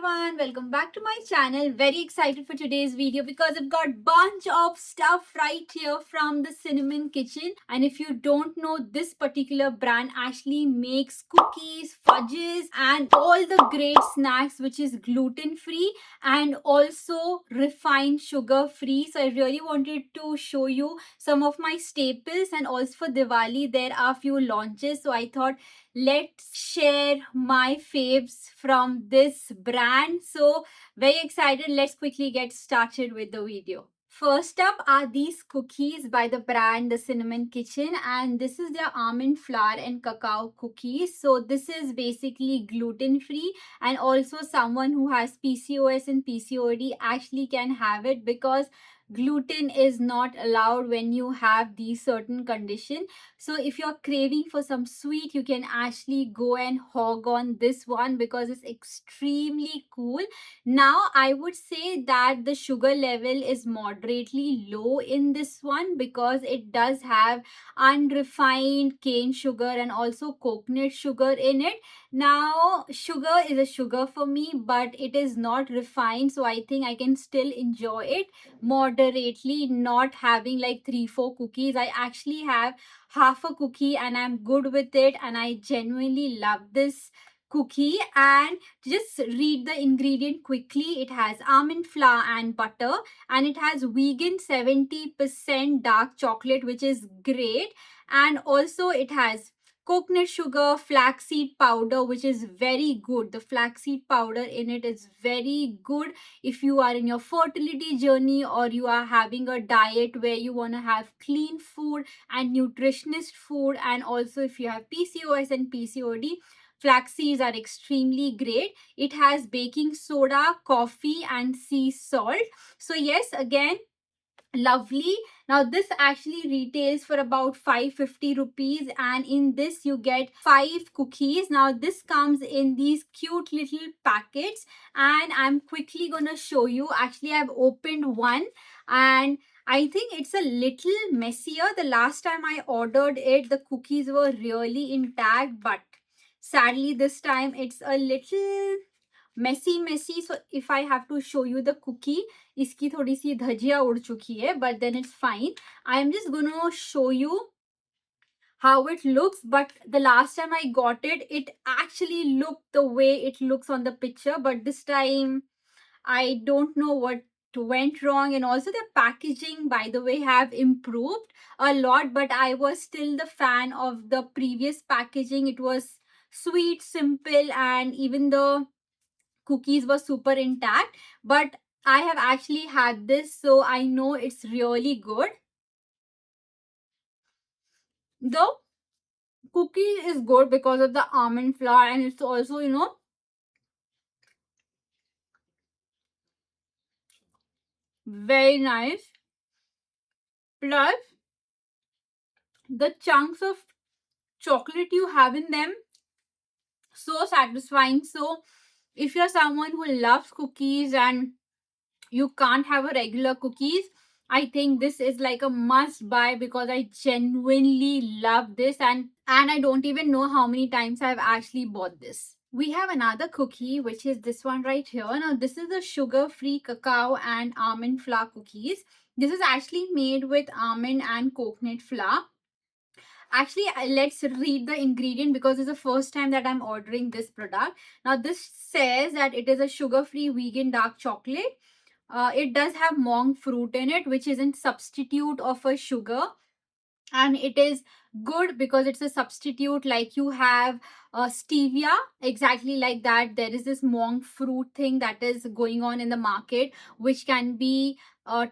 everyone, welcome back to my channel. Very excited for today's video because I've got bunch of stuff right here from the Cinnamon Kitchen. And if you don't know, this particular brand actually makes cookies, fudges and all the great snacks which is gluten free and also refined sugar free. So I really wanted to show you some of my staples, and also for Diwali there are few launches, so I thought let's share my faves from this brand. So very excited. Let's quickly get started with the video. First up are these cookies by the brand The Cinnamon Kitchen, and this is their almond flour and cacao cookies. So this is basically gluten free, and also someone who has PCOS and PCOD actually can have it because gluten is not allowed when you have these certain condition. So if you're craving for some sweet, you can actually go and hog on this one because it's extremely cool. Now I would say that the sugar level is moderately low in this one because it does have unrefined cane sugar and also coconut sugar in it. Now sugar is a sugar for me, but it is not refined, so I think I can still enjoy it moderately, not having like 3-4 cookies. I actually have half a cookie and I'm good with it, and I genuinely love this cookie. And just read the ingredient quickly. It has almond flour and butter, and it has vegan 70% dark chocolate, which is great. And also it has coconut sugar, flaxseed powder, which is very good. The flaxseed powder in it is very good if you are in your fertility journey or you are having a diet where you want to have clean food and nutritionist food. And also if you have PCOS and PCOD, flax seeds are extremely great. It has baking soda, coffee and sea salt. So yes, again, lovely. Now this actually retails for about 550 rupees, and in this you get 5 cookies. Now this comes in these cute little packets, and I'm quickly gonna show you. Actually I've opened one and I think it's a little messier. The last time I ordered it, the cookies were really intact, but sadly this time it's a little messy. So if I have to show you the cookie, इसकी थोड़ी सी धजिया उड़ चुकी है, but then it's fine. I'm just gonna show you how it looks, but the last time I got it, it actually looked the way it looks on the picture, but this time I don't know what went wrong. And also the packaging, by the way, have improved a lot, but I was still the fan of the previous packaging. It was sweet, simple, and even the cookies were super intact. But I have actually had this, so I know it's really good. The cookie is good because of the almond flour, and it's also, very nice. Plus, the chunks of chocolate you have in them, so satisfying. So if you're someone who loves cookies and you can't have a regular cookies, I think this is like a must buy because I genuinely love this, and I don't even know how many times I've actually bought this. We have another cookie, which is this one right here. Now this is the sugar free cacao and almond flour cookies. This is actually made with almond and coconut flour. Actually, let's read the ingredient because it's the first time that I'm ordering this product. Now this says that it is a sugar free vegan dark chocolate. It does have monk fruit in it, which is a substitute of a sugar, and it is good because it's a substitute. Like you have stevia, exactly like that. There is this monk fruit thing that is going on in the market, which can be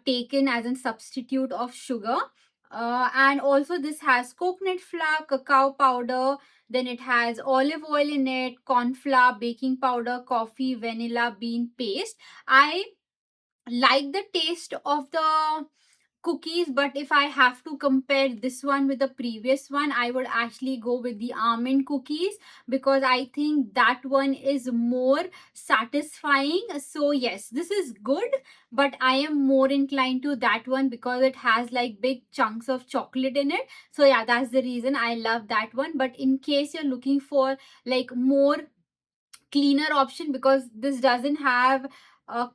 taken as a substitute of sugar. And also this has coconut flour, cacao powder, then it has olive oil in it, corn flour, baking powder, coffee, vanilla bean paste. I like the taste of the cookies, but if I have to compare this one with the previous one, I would actually go with the almond cookies because I think that one is more satisfying. So yes, this is good, but I am more inclined to that one because it has like big chunks of chocolate in it. So yeah, that's the reason I love that one. But in case you're looking for like more cleaner option, because this doesn't have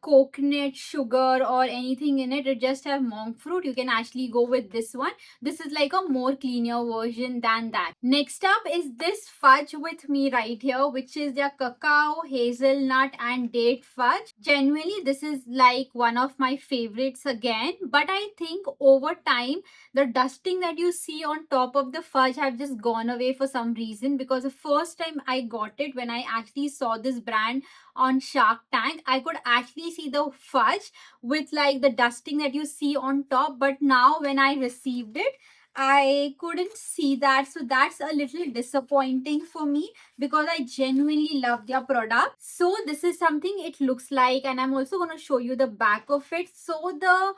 coconut sugar or anything in it. It just have monk fruit. You can actually go with this one. This is like a more cleaner version than that. Next up is this fudge with me right here, which is their cacao, hazelnut and date fudge. Genuinely, this is like one of my favorites again, but I think over time the dusting that you see on top of the fudge have just gone away for some reason, because the first time I got it, when I actually saw this brand on Shark Tank, I could actually see the fudge with like the dusting that you see on top, but now when I received it, I couldn't see that. So that's a little disappointing for me, because I genuinely love their product. So this is something it looks like, and I'm also going to show you the back of it. So the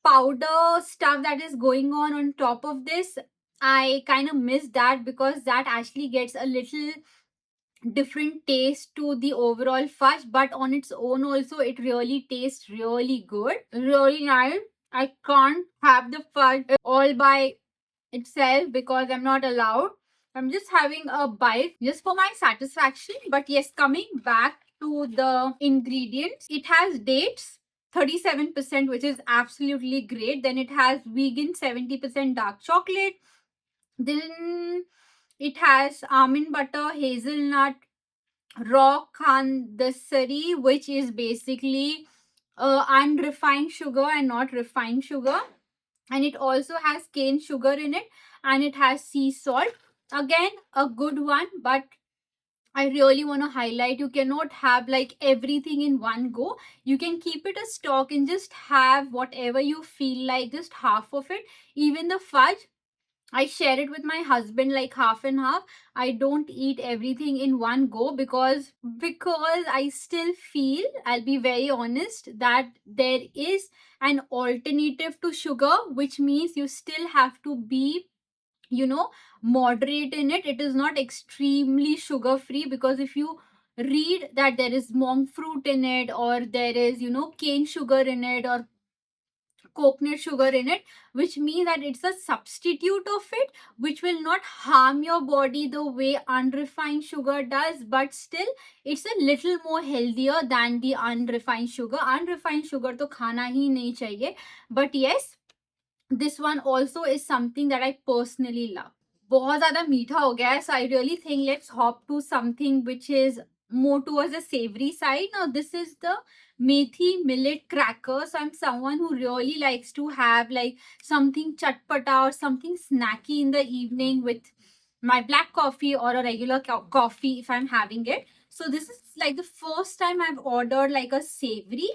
powder stuff that is going on top of this, I kind of miss that, because that actually gets a little different taste to the overall fudge, but on its own also it really tastes really good, really nice. I can't have the fudge all by itself because I'm not allowed. I'm just having a bite just for my satisfaction. But yes, coming back to the ingredients, it has dates 37%, which is absolutely great. Then it has vegan 70% dark chocolate. Then it has almond butter, hazelnut, raw khandasari, which is basically unrefined sugar and not refined sugar. And it also has cane sugar in it, and it has sea salt. Again, a good one, but I really want to highlight, you cannot have like everything in one go. You can keep it a stock and just have whatever you feel like, just half of it. Even the fudge, I share it with my husband like half and half. I don't eat everything in one go, because I still feel, I'll be very honest, that there is an alternative to sugar, which means you still have to be, moderate in it. It is not extremely sugar free, because if you read that there is monk fruit in it, or there is, cane sugar in it, or coconut sugar in it, which means that it's a substitute of it, which will not harm your body the way unrefined sugar does, but still it's a little more healthier than the unrefined sugar. Unrefined sugar to khana hi nahi chahiye. But yes, this one also is something that I personally love. बहुत ज़्यादा मीठा हो गया है, so I really think let's hop to something which is more towards the savory side. Now this is the methi millet cracker. So I'm someone who really likes to have like something chatpata or something snacky in the evening with my black coffee or a regular coffee if I'm having it. So this is like the first time I've ordered like a savory,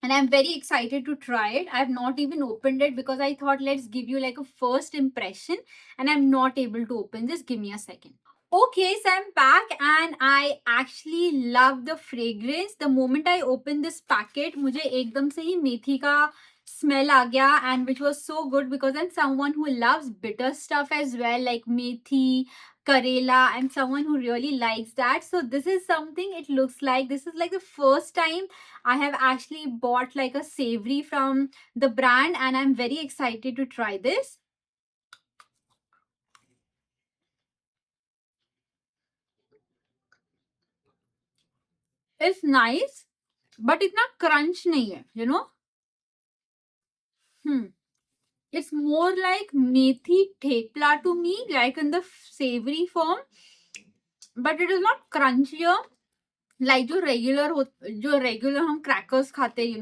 and I'm very excited to try it. I have not even opened it because I thought let's give you like a first impression, and I'm not able to open this. Give me a second. Okay, so I'm back and I actually love the fragrance. The moment I opened this packet, मुझे एकदम से ही मेथी का smell आ गया, and which was so good because I'm someone who loves bitter stuff as well, like methi, karela. I'm someone who really likes that. So this is something, it looks like this is like the first time I have actually bought like a savory from the brand, and I'm very excited to try this. It's nice, but इतना crunch नहीं है, It's more like methi thepla to me, like in the savory form, but it is not crunchier like जो regular हम crackers खाते,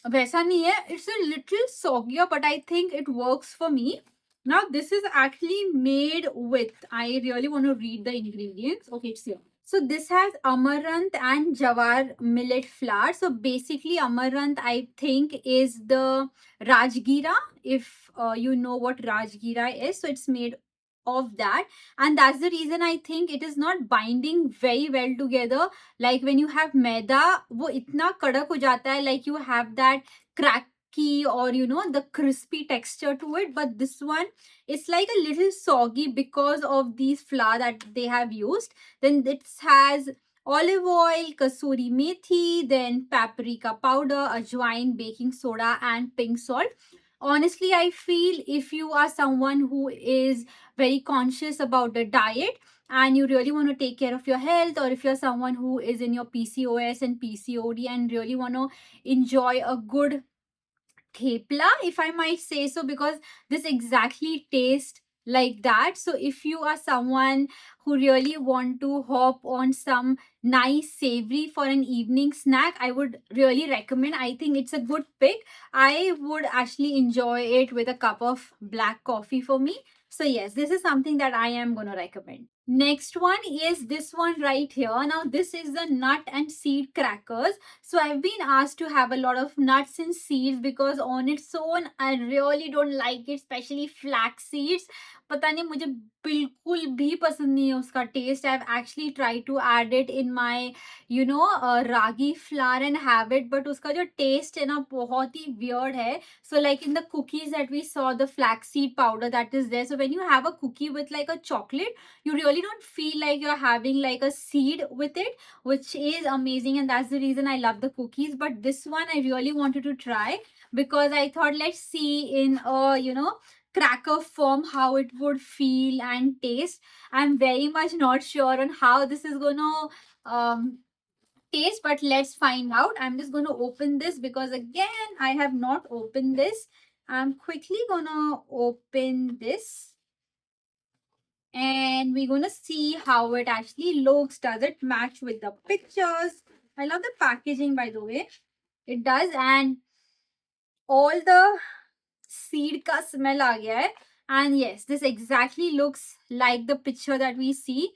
वैसा नहीं है. It's a little soggier, but I think it works for me. Now this is actually made with, I really want to read the ingredients. Okay, it's here. So this has amaranth and jawar millet flour. So basically amaranth, I think, is the rajgira, if you know what rajgira is. So it's made of that, and that's the reason I think it is not binding very well together. Like when you have maida, wo itna kadak ho jata hai, like you have that cracky or the crispy texture to it, but this one is like a little soggy because of these flour that they have used. Then it has olive oil, kasuri methi, then paprika powder, ajwain, baking soda and pink salt. Honestly, I feel if you are someone who is very conscious about the diet, and you really want to take care of your health, or if you're someone who is in your PCOS and PCOD and really want to enjoy a good thepla, if I might say so, because this exactly tastes like that. So if you are someone who really want to hop on some nice savory for an evening snack, I would really recommend. I think it's a good pick. I would actually enjoy it with a cup of black coffee for me. So yes, this is something that I am going to recommend. Next one is this one right here. Now this is the nut and seed crackers. So I've been asked to have a lot of nuts and seeds because on its own I really don't like it, especially flax seeds. पता नहीं मुझे बिल्कुल भी पसंद नहीं है उसका test. I've actually tried to add it in my ragi flour and have it, but उसका जो taste है ना बहुत ही weird है. So like in the cookies that we saw, the flaxseed powder that is there. So when you have a cookie with like a chocolate, you really don't feel like you're having like a seed with it, which is amazing, and that's the reason I love the cookies. But this one I really wanted to try because I thought, let's see in a cracker form how it would feel and taste. I'm very much not sure on how this is gonna taste, but let's find out. I'm just gonna open this because again I have not opened this. I'm quickly gonna open this and we're gonna see how it actually looks. Does it match with the pictures? I love the packaging, by the way. It does, and all the seed ka smell aa gaya hai. And yes, this exactly looks like the picture that we see.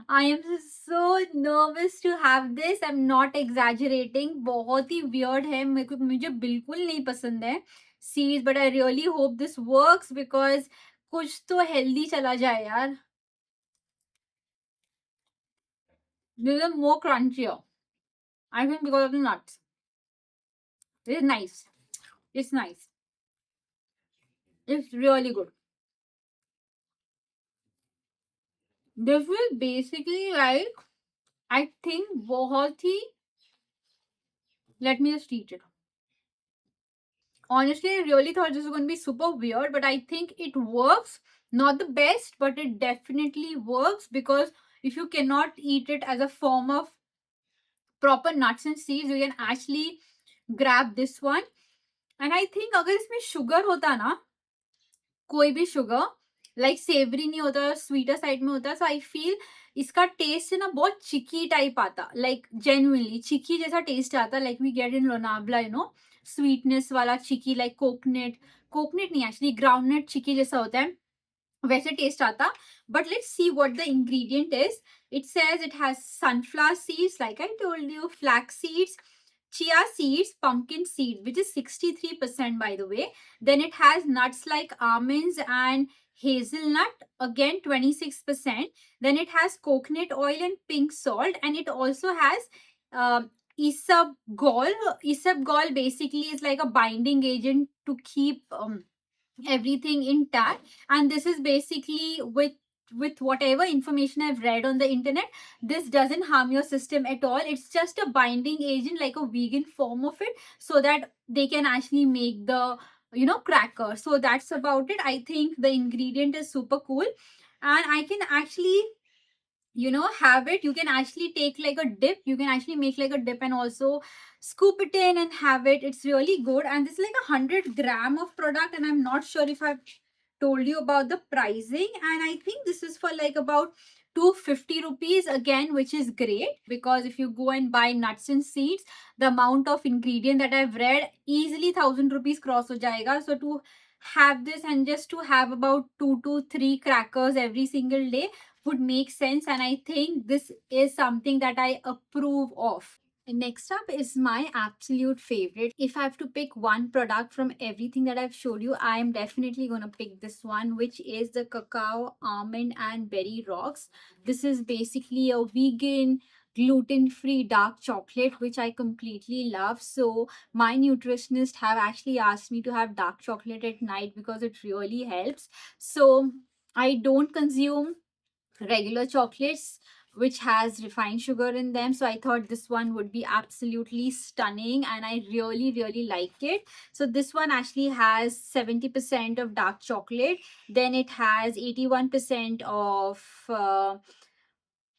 I am so nervous to have this. I'm not exaggerating. बहुत ही weird है. मुझे बिल्कुल नहीं पसंद है seeds, but I really hope this works because कुछ तो healthy चला जाए यार. This is more crunchier. I think because of the nuts. It's nice. It's nice. It's really good. This will basically like, I think बहुत ही. Let me just eat it. Honestly, I really thought this was going to be super weird, but I think it works. Not the best, but it definitely works because if you cannot eat it as a form of proper nuts and seeds, you can actually grab this one. And I think अगर इसमें sugar होता ना, कोई भी sugar, like savory नहीं होता, sweeter side में होता, so I feel इसका taste है ना बहुत चिकी type आता, like genuinely चिकी जैसा taste आता, like we get in Lonavala, sweetness वाला चिकी, like coconut नहीं, actually groundnut चिकी जैसा होता है वैसे टेस्ट आता. But let's see what the ingredient is. It says it has sunflower seeds, like I told you, flax seeds, chia seeds, pumpkin seed, which is 63% by the way. Then it has nuts like almonds and hazelnut, again 26%. Then it has coconut oil and pink salt, and it also has isabgol. Isabgol basically is like a binding agent to keep everything intact, and this is basically with whatever information I've read on the internet, this doesn't harm your system at all. It's just a binding agent, like a vegan form of it, so that they can actually make the cracker. So that's about it. I think the ingredient is super cool, and I can actually have it. You can actually take like a dip, you can actually make like a dip and also scoop it in and have it. It's really good, and this is like 100 gram of product, and I'm not sure if I've told you about the pricing, and I think this is for like about 250 rupees again, which is great because if you go and buy nuts and seeds, the amount of ingredient that I've read, easily 1000 rupees cross ho jayega. So to have this and just to have about 2 to 3 crackers every single day would make sense, and I think this is something that I approve of. And next up is my absolute favorite. If I have to pick one product from everything that I've showed you, I am definitely going to pick this one, which is the cacao almond and berry rocks. This is basically a vegan gluten-free dark chocolate, which I completely love. So my nutritionist have actually asked me to have dark chocolate at night because it really helps. So I don't consume regular chocolates which has refined sugar in them, so I thought this one would be absolutely stunning, and I really like it. So this one actually has 70% of dark chocolate, then it has 81% of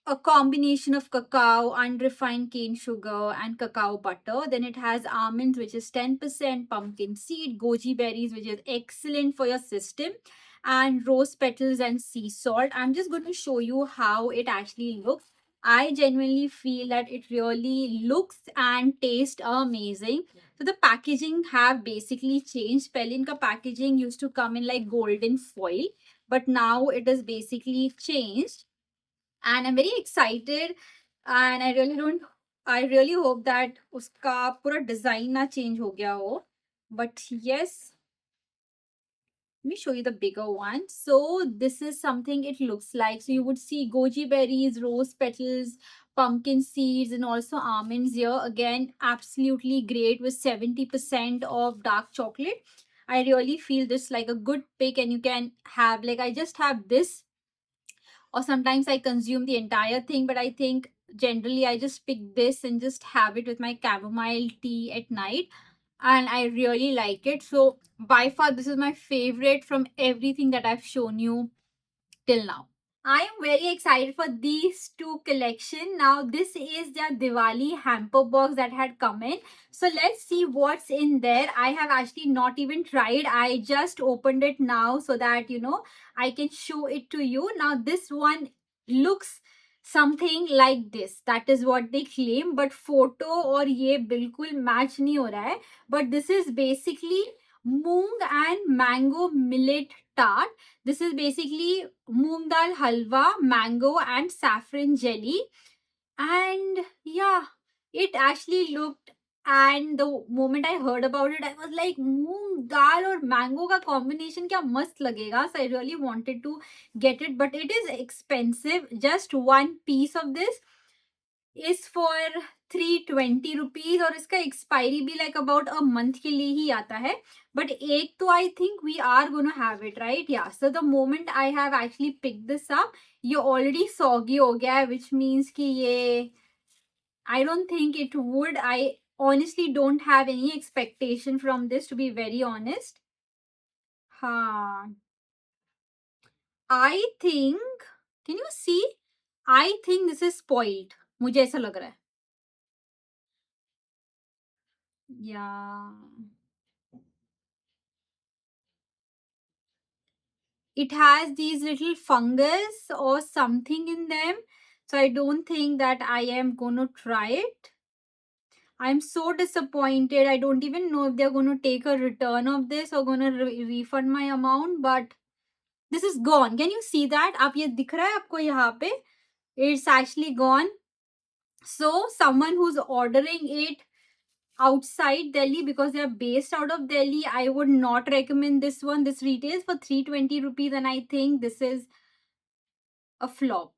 a combination of cacao, unrefined cane sugar, and cacao butter. Then it has almonds, which is 10%, pumpkin seed, goji berries, which is excellent for your system, and rose petals and sea salt. I'm just going to show you how it actually looks. I genuinely feel that it really looks and tastes amazing. So the packaging have basically changed. Pelin ka packaging used to come in like golden foil, but now it is basically changed, and I'm very excited, and I really hope that uska pura design na change ho gaya ho. But yes, let me show you the bigger one. So this is something it looks like. So you would see goji berries, rose petals, pumpkin seeds, and also almonds here. Again, absolutely great with 70% of dark chocolate. I really feel this like a good pick, and you can have, like, I just have this, or sometimes I consume the entire thing, but I think generally I just pick this and just have it with my chamomile tea at night, and I really like it. So by far this is my favorite from everything that I've shown you till now. I am very excited for these two collection. Now this is their Diwali hamper box that had come in. So let's see what's in there. I have actually not even tried. I just opened it now so that I can show it to you. Now this one looks something like this. That is what they claim, but photo और ये बिल्कुल match नहीं हो रहा है. But this is basically moong and mango millet tart. This is basically moong dal halwa, mango, and saffron jelly. And yeah, it actually looked. And the moment I heard about it, I was like, moong dal or mango ka combination kya mast lagega. So I really wanted to get it, but it is expensive. Just one piece of this is for 320 rupees, और इसका expiry भी like about a month के लिए ही आता है. But एक तो I think we are gonna have it, right? Yeah. So the moment I have actually picked this up, ये already soggy हो गया है, which means कि ये I don't think it would. I honestly don't have any expectation from this, to be very honest. हाँ, I think, can you see? I think this is spoiled. मुझे ऐसा लग रहा है. Yeah. It has these little fungus or something in them. So I don't think that I am going to try it. I'm so disappointed. I don't even know if they're going to take a return of this or going to refund my amount. But this is gone. Can you see that? आप ये दिख रहा है आपको यहाँ पे? It's actually gone. So someone who's ordering it outside Delhi, because they are based out of Delhi, I would not recommend this one. This retails for 320 rupees, and I think this is a flop.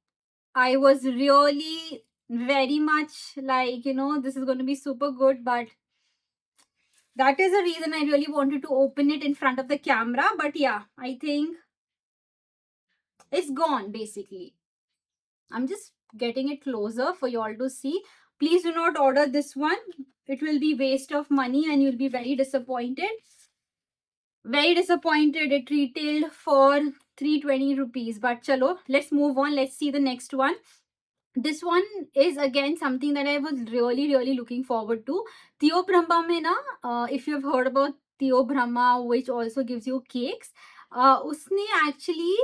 I was really very much like, this is going to be super good, but that is the reason I really wanted to open it in front of the camera. But yeah, I think it's gone basically. I'm just getting it closer for you all to see. Please do not order this one. It will be waste of money and you'll be very disappointed. Very disappointed. It retailed for 320 rupees. But chalo, let's move on. Let's see the next one. This one is again something that I was really looking forward to. Theo Brahma mein na, if you've heard about Theo Brahma, which also gives you cakes, उसने actually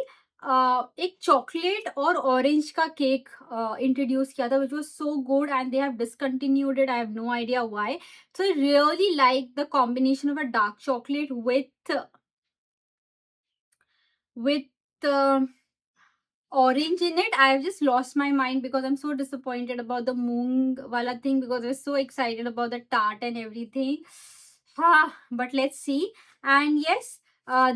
एक chocolate और orange का cake introduce किया था, which was so good, and they have discontinued it. I have no idea why. So I really like the combination of a dark chocolate with orange in it. I have just lost my mind because I'm so disappointed about the moong wala thing, because I was so excited about the tart and everything. But let's see. And yes,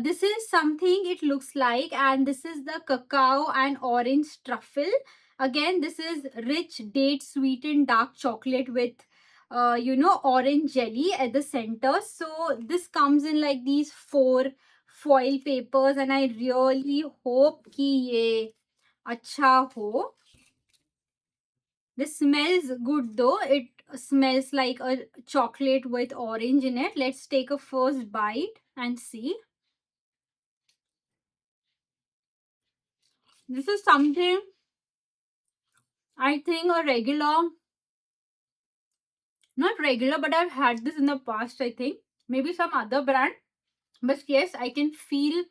this is something it looks like, and this is the cacao and orange truffle. Again, this is rich date sweetened dark chocolate with orange jelly at the center. So this comes in like these 4 foil papers, and I really hope कि ये अच्छा हो. This smells good though. It smells like a chocolate with orange in it. Let's take a first bite and see. This is something I think a regular, not regular, but I've had this in the past, I think. Maybe some other brand. But yes, I can feel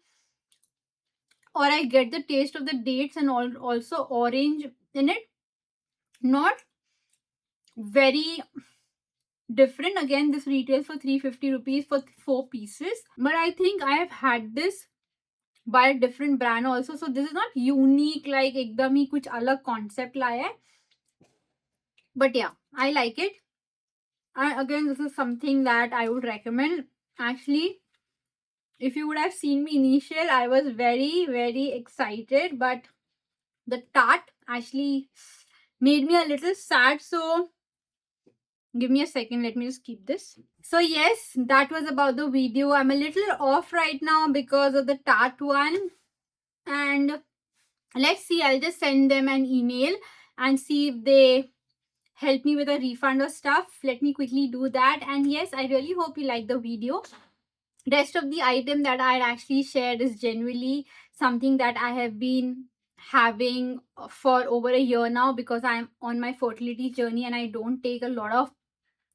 or I get the taste of the dates and also orange in it. Not very different. Again, this retails for 350 rupees for 4 pieces. But I think I have had this by a different brand also. So this is not unique, like ekdam hi kuch alag concept laya hai. But yeah, I like it. And again, this is something that I would recommend. Actually, if you would have seen me initial, I was very, very excited. But the tart actually made me a little sad. So give me a second. Let me just keep this. So yes, that was about the video. I'm a little off right now because of the tart one. And let's see, I'll just send them an email and see if they help me with a refund or stuff. Let me quickly do that. And yes, I really hope you like the video. Rest of the item that I actually shared is genuinely something that I have been having for over a year now, because I'm on my fertility journey and I don't take a lot of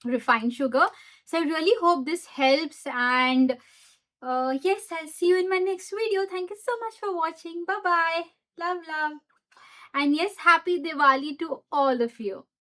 refined sugar. So I really hope this helps. And yes, I'll see you in my next video. Thank you so much for watching. Bye bye. Love, love. And yes, happy Diwali to all of you.